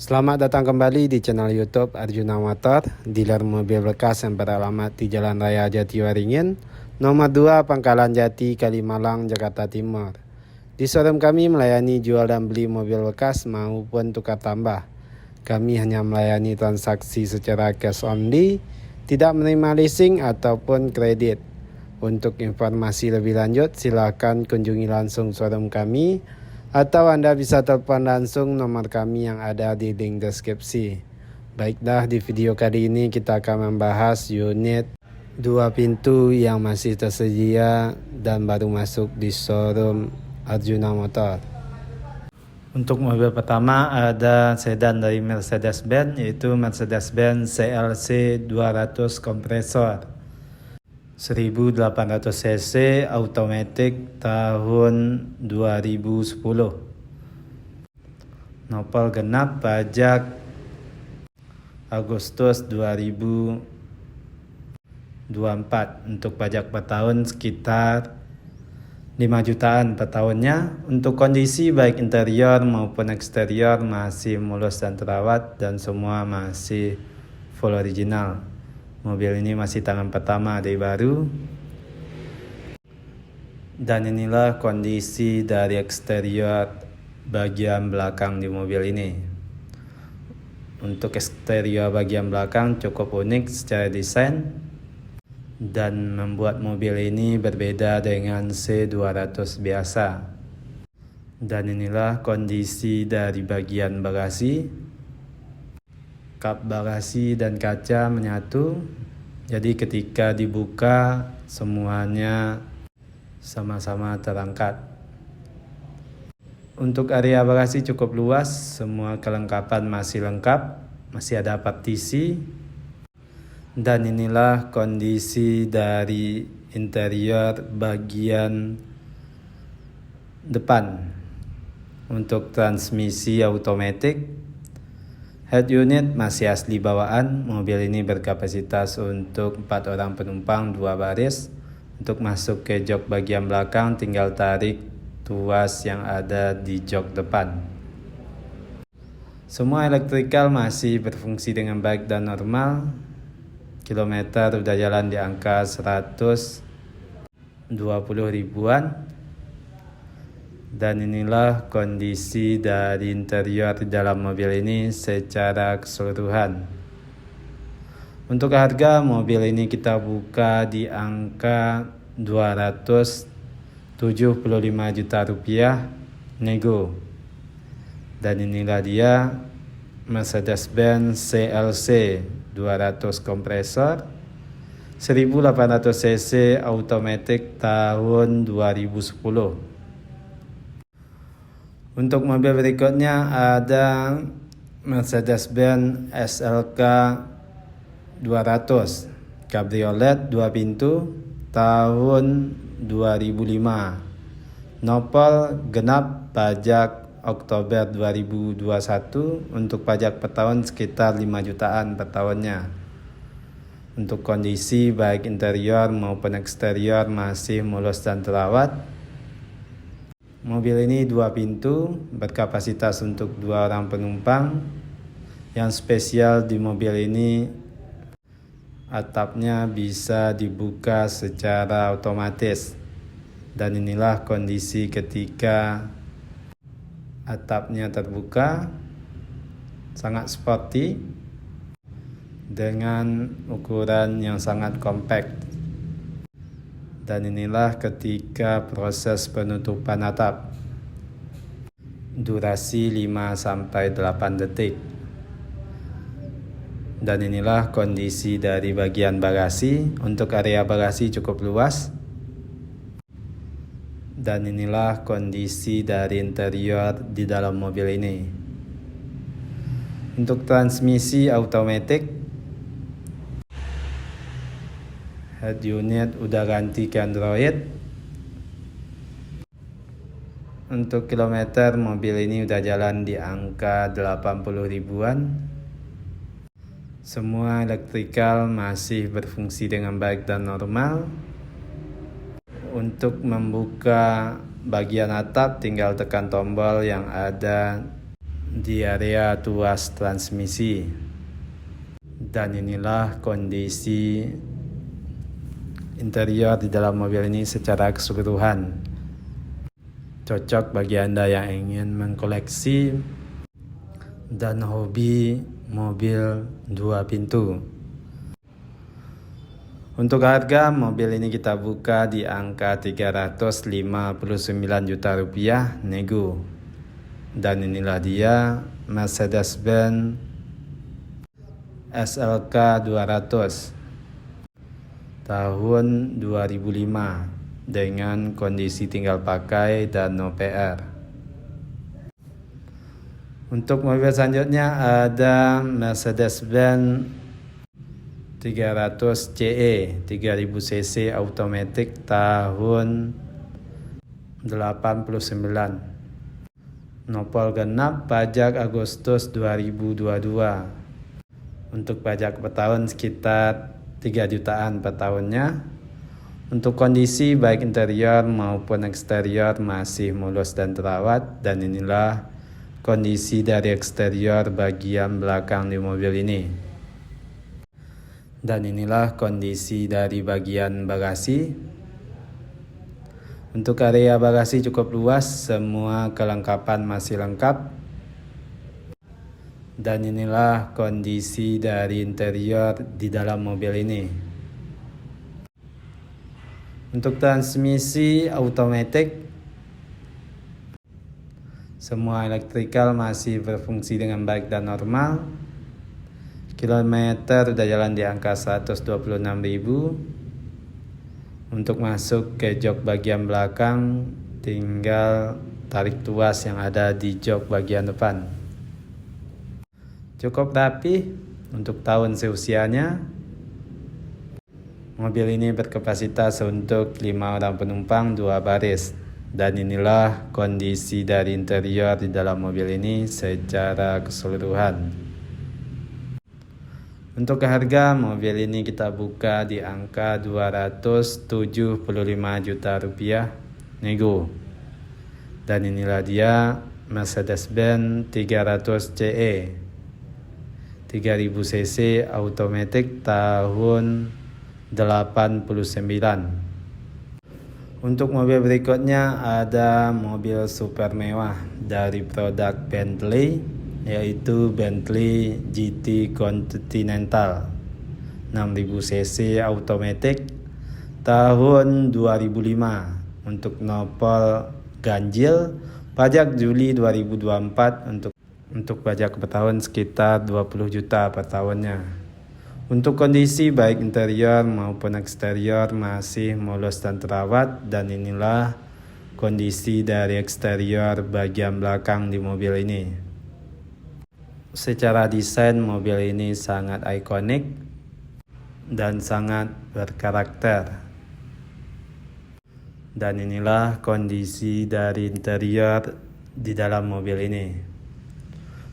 Selamat datang kembali di channel YouTube Arjuna Motor, dealer mobil bekas yang beralamat di Jalan Raya Jatiwaringin, nomor 2 Pangkalan Jati, Kalimalang, Jakarta Timur. Di showroom kami melayani jual dan beli mobil bekas maupun tukar tambah. Kami hanya melayani transaksi secara cash only, tidak menerima leasing ataupun kredit. Untuk informasi lebih lanjut, silakan kunjungi langsung showroom kami, atau Anda bisa telepon langsung nomor kami yang ada di link deskripsi. Baiklah, di video kali ini kita akan membahas unit 2 pintu yang masih tersedia dan baru masuk di showroom Arjuna Motor. Untuk mobil pertama ada sedan dari Mercedes-Benz, yaitu Mercedes-Benz CLC 200 kompresor 1800 cc automatic tahun 2010. Nopal genap, pajak Agustus 2024. Untuk pajak per tahun sekitar 5 jutaan per tahunnya. Untuk kondisi baik interior maupun eksterior masih mulus dan terawat dan semua masih full original. Mobil ini masih tangan pertama dari baru. Dan inilah kondisi dari eksterior bagian belakang di mobil ini. Untuk eksterior bagian belakang cukup unik secara desain dan membuat mobil ini berbeda dengan C200 biasa. Dan inilah kondisi dari bagian bagasi. Kap bagasi dan kaca menyatu, jadi ketika dibuka semuanya sama-sama terangkat. Untuk area bagasi cukup luas, semua kelengkapan masih lengkap, masih ada partisi. Dan inilah kondisi dari interior bagian depan. Untuk transmisi automatic, head unit masih asli bawaan. Mobil ini berkapasitas untuk 4 orang penumpang 2 baris. Untuk masuk ke jok bagian belakang tinggal tarik tuas yang ada di jok depan. Semua elektrikal masih berfungsi dengan baik dan normal. Kilometer udah jalan di angka 120 ribuan. Dan inilah kondisi dari interior di dalam mobil ini secara keseluruhan. Untuk harga mobil ini kita buka di angka 275 juta rupiah nego. Dan inilah dia Mercedes-Benz CLC 200 kompresor 1800 cc automatic tahun 2010. Untuk mobil berikutnya ada Mercedes-Benz SLK 200 Cabriolet 2 pintu tahun 2005. Nopal genap, pajak Oktober 2021. Untuk pajak per tahun sekitar 5 jutaan per tahunnya. Untuk kondisi baik interior maupun eksterior masih mulus dan terawat. Mobil ini 2 pintu, berkapasitas untuk 2 orang penumpang. Yang spesial di mobil ini, atapnya bisa dibuka secara otomatis. Dan inilah kondisi ketika atapnya terbuka, sangat sporty dengan ukuran yang sangat compact. Dan inilah ketika proses penutupan atap. Durasi 5-8 detik. Dan inilah kondisi dari bagian bagasi. Untuk area bagasi cukup luas. Dan inilah kondisi dari interior di dalam mobil ini. Untuk transmisi automatic, head unit udah ganti ke Android. Untuk kilometer mobil ini udah jalan di angka 80 ribuan. Semua elektrikal masih berfungsi dengan baik dan normal. Untuk membuka bagian atap tinggal tekan tombol yang ada di area tuas transmisi. Dan inilah kondisi interior di dalam mobil ini secara keseluruhan. Cocok bagi Anda yang ingin mengkoleksi dan hobi mobil 2 pintu. Untuk harga mobil ini kita buka di angka 359 juta rupiah nego. Dan inilah dia Mercedes-Benz SLK 200 tahun 2005 dengan kondisi tinggal pakai dan no PR. Untuk mobil selanjutnya ada Mercedes-Benz 300 CE 3000 cc automatic tahun 89. Nopol genap pajak Agustus 2022. Untuk pajak per tahun sekitar 3 jutaan per tahunnya. Untuk kondisi baik interior maupun eksterior masih mulus dan terawat. Dan inilah kondisi dari eksterior bagian belakang di mobil ini. Dan inilah kondisi dari bagian bagasi. Untuk area bagasi cukup luas, semua kelengkapan masih lengkap. Dan inilah kondisi dari interior di dalam mobil ini. Untuk transmisi automatic, semua elektrikal masih berfungsi dengan baik dan normal. Kilometer udah jalan di angka 126.000. Untuk masuk ke jok bagian belakang, tinggal tarik tuas yang ada di jok bagian depan. Cukup rapi untuk tahun seusianya. Mobil ini berkapasitas untuk 5 orang penumpang 2 baris. Dan inilah kondisi dari interior di dalam mobil ini secara keseluruhan. Untuk harga mobil ini kita buka di angka 275 juta rupiah nego. Dan inilah dia Mercedes-Benz 300 CE 3000 cc automatic tahun 89. Untuk mobil berikutnya ada mobil super mewah dari produk Bentley, yaitu Bentley GT Continental 6000 cc automatic tahun 2005. Untuk nopol ganjil, pajak Juli 2024. Untuk pajak per tahun sekitar 20 juta per tahunnya. Untuk kondisi baik interior maupun eksterior masih mulus dan terawat. Dan inilah kondisi dari eksterior bagian belakang di mobil ini. Secara desain mobil ini sangat ikonik dan sangat berkarakter. Dan inilah kondisi dari interior di dalam mobil ini.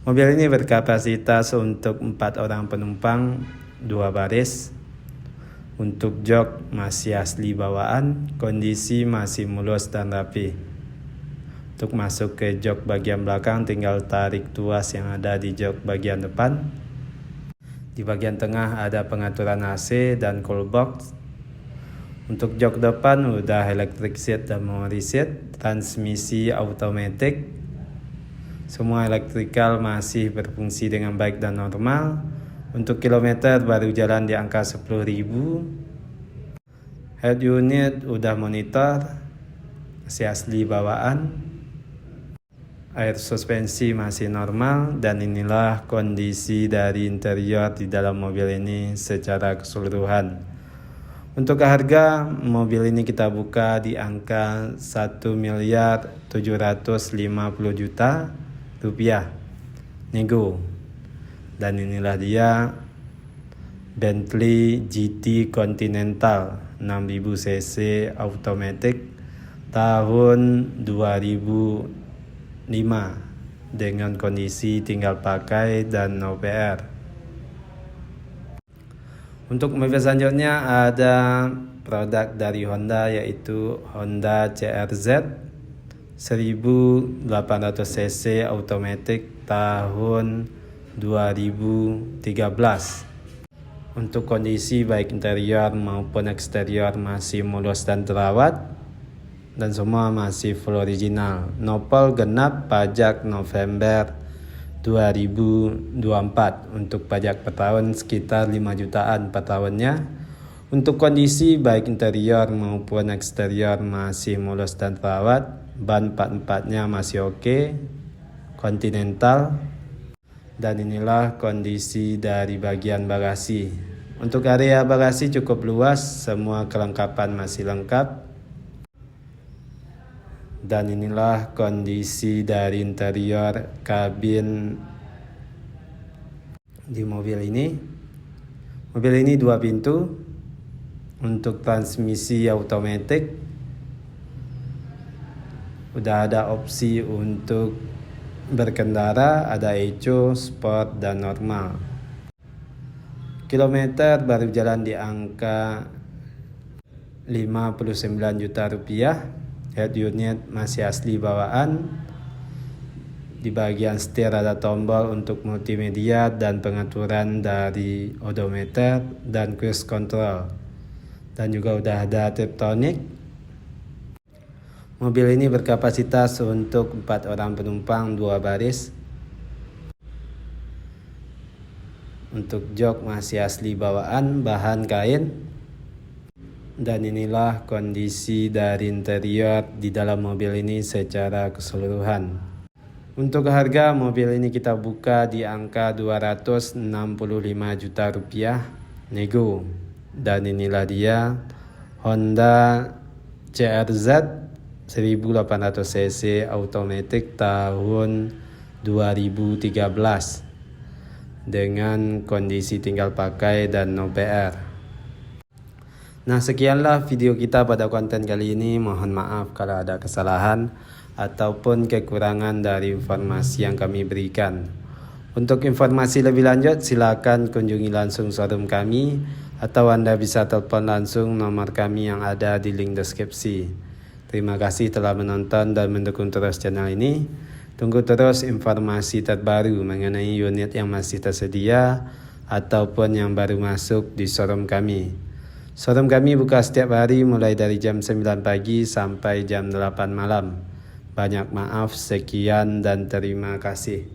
Mobil ini berkapasitas untuk 4 orang penumpang 2 baris. Untuk jok masih asli bawaan, kondisi masih mulus dan rapi. Untuk masuk ke jok bagian belakang tinggal tarik tuas yang ada di jok bagian depan. Di bagian tengah ada pengaturan AC dan cool box. Untuk jok depan udah electric seat dan memory seat, transmisi automatic. Semua elektrikal masih berfungsi dengan baik dan normal. Untuk kilometer baru jalan di angka 10.000. Head unit udah monitor, masih asli bawaan. Air suspensi masih normal. Dan inilah kondisi dari interior di dalam mobil ini secara keseluruhan. Untuk harga mobil ini kita buka di angka 1.750 juta rupiah nego. Dan inilah dia Bentley GT Continental 6000 cc automatic tahun 2005 dengan kondisi tinggal pakai dan no PR. Untuk mobil selanjutnya ada produk dari Honda, yaitu Honda CR-Z 1800 cc automatic tahun 2013. Untuk kondisi baik interior maupun eksterior masih mulus dan terawat, dan semua masih full original. Nopel genap pajak November 2024. Untuk pajak per tahun sekitar 5 jutaan per tahunnya. Untuk kondisi baik interior maupun eksterior masih mulus dan terawat. Ban 44-nya masih oke, Continental. Dan inilah kondisi dari bagian bagasi. Untuk area bagasi cukup luas, semua kelengkapan masih lengkap. Dan inilah kondisi dari interior kabin di mobil ini. Mobil ini 2 pintu. Untuk transmisi otomatis, udah ada opsi untuk berkendara, ada eco, sport, dan normal. Kilometer baru jalan di angka 59 juta rupiah. Head unit masih asli bawaan. Di bagian setir ada tombol untuk multimedia dan pengaturan dari odometer dan cruise control. Dan juga udah ada Tiptronic. Mobil ini berkapasitas untuk 4 orang penumpang 2 baris. Untuk jok masih asli bawaan, bahan kain. Dan inilah kondisi dari interior di dalam mobil ini secara keseluruhan. Untuk harga mobil ini kita buka di angka 265 juta rupiah nego. Dan inilah dia Honda CR-Z 1800 cc automatic tahun 2013 dengan kondisi tinggal pakai dan no PR. Nah, sekianlah video kita pada konten kali ini. Mohon maaf kalau ada kesalahan ataupun kekurangan dari informasi yang kami berikan. Untuk informasi lebih lanjut silakan kunjungi langsung showroom kami atau Anda bisa telepon langsung nomor kami yang ada di link deskripsi. Terima kasih telah menonton dan mendukung terus channel ini. Tunggu terus informasi terbaru mengenai unit yang masih tersedia ataupun yang baru masuk di showroom kami. Showroom kami buka setiap hari mulai dari jam 9 pagi sampai jam 8 malam. Banyak maaf, sekian dan terima kasih.